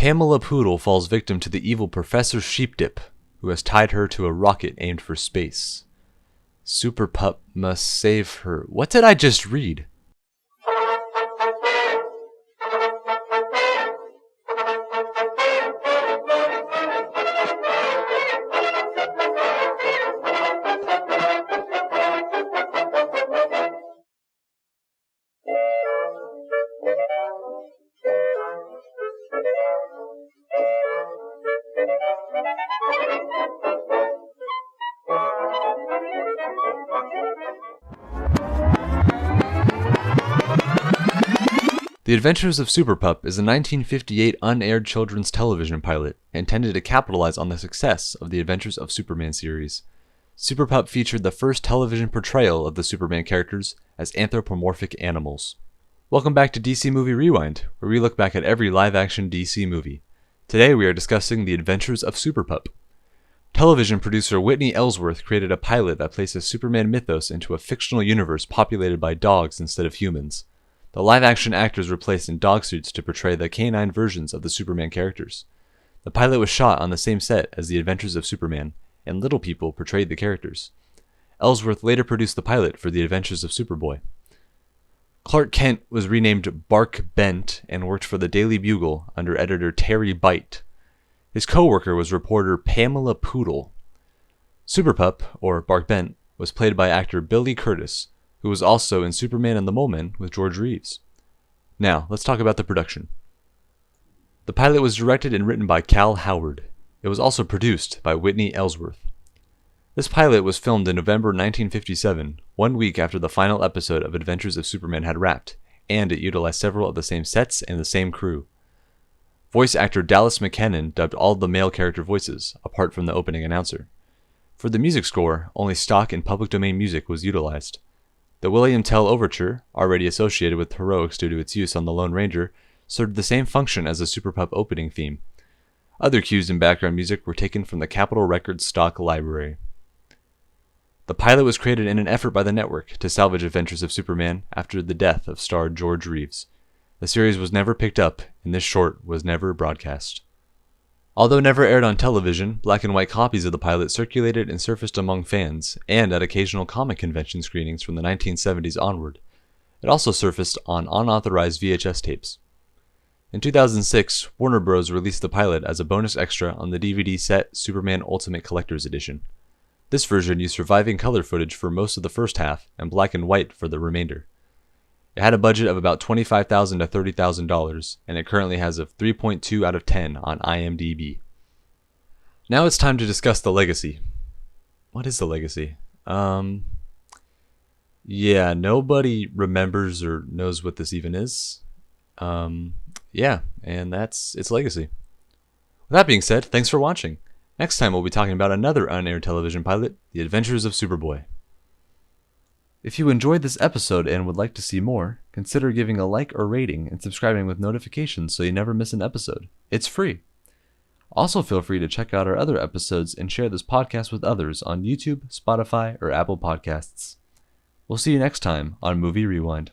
Pamela Poodle falls victim to the evil Professor Sheepdip, who has tied her to a rocket aimed for space. Superpup must save her. What did I just read? The Adventures of Superpup is a 1958 unaired children's television pilot intended to capitalize on the success of the Adventures of Superman series. Superpup featured the first television portrayal of the Superman characters as anthropomorphic animals. Welcome back to DC Movie Rewind, where we look back at every live-action DC movie. Today we are discussing The Adventures of Superpup. Television producer Whitney Ellsworth created a pilot that places Superman mythos into a fictional universe populated by dogs instead of humans. The live-action actors were placed in dog suits to portray the canine versions of the Superman characters. The pilot was shot on the same set as The Adventures of Superman, and little people portrayed the characters. Ellsworth later produced the pilot for The Adventures of Superboy. Clark Kent was renamed Bark Bent and worked for the Daily Bugle under editor Terry Bite. His co-worker was reporter Pamela Poodle. Superpup, or Bark Bent, was played by actor Billy Curtis, who was also in Superman and the Mole Men with George Reeves. Now, let's talk about the production. The pilot was directed and written by Cal Howard. It was also produced by Whitney Ellsworth. This pilot was filmed in November 1957, 1 week after the final episode of Adventures of Superman had wrapped, and it utilized several of the same sets and the same crew. Voice actor Dallas McKennon dubbed all the male character voices, apart from the opening announcer. For the music score, only stock and public domain music was utilized. The William Tell Overture, already associated with heroics due to its use on the Lone Ranger, served the same function as the Superpup opening theme. Other cues and background music were taken from the Capitol Records stock library. The pilot was created in an effort by the network to salvage Adventures of Superman after the death of star George Reeves. The series was never picked up, and this short was never broadcast. Although never aired on television, black and white copies of the pilot circulated and surfaced among fans, and at occasional comic convention screenings from the 1970s onward. It also surfaced on unauthorized VHS tapes. In 2006, Warner Bros. Released the pilot as a bonus extra on the DVD set Superman Ultimate Collector's Edition. This version used surviving color footage for most of the first half, and black and white for the remainder. It had a budget of about $25,000 to $30,000, and it currently has a 3.2 out of 10 on IMDb. Now it's time to discuss the legacy. What is the legacy? Yeah, nobody remembers or knows what this even is. Yeah, and that's its legacy. With that being said, thanks for watching. Next time we'll be talking about another unaired television pilot, The Adventures of Superboy. If you enjoyed this episode and would like to see more, consider giving a like or rating and subscribing with notifications so you never miss an episode. It's free. Also feel free to check out our other episodes and share this podcast with others on YouTube, Spotify, or Apple Podcasts. We'll see you next time on Movie Rewind.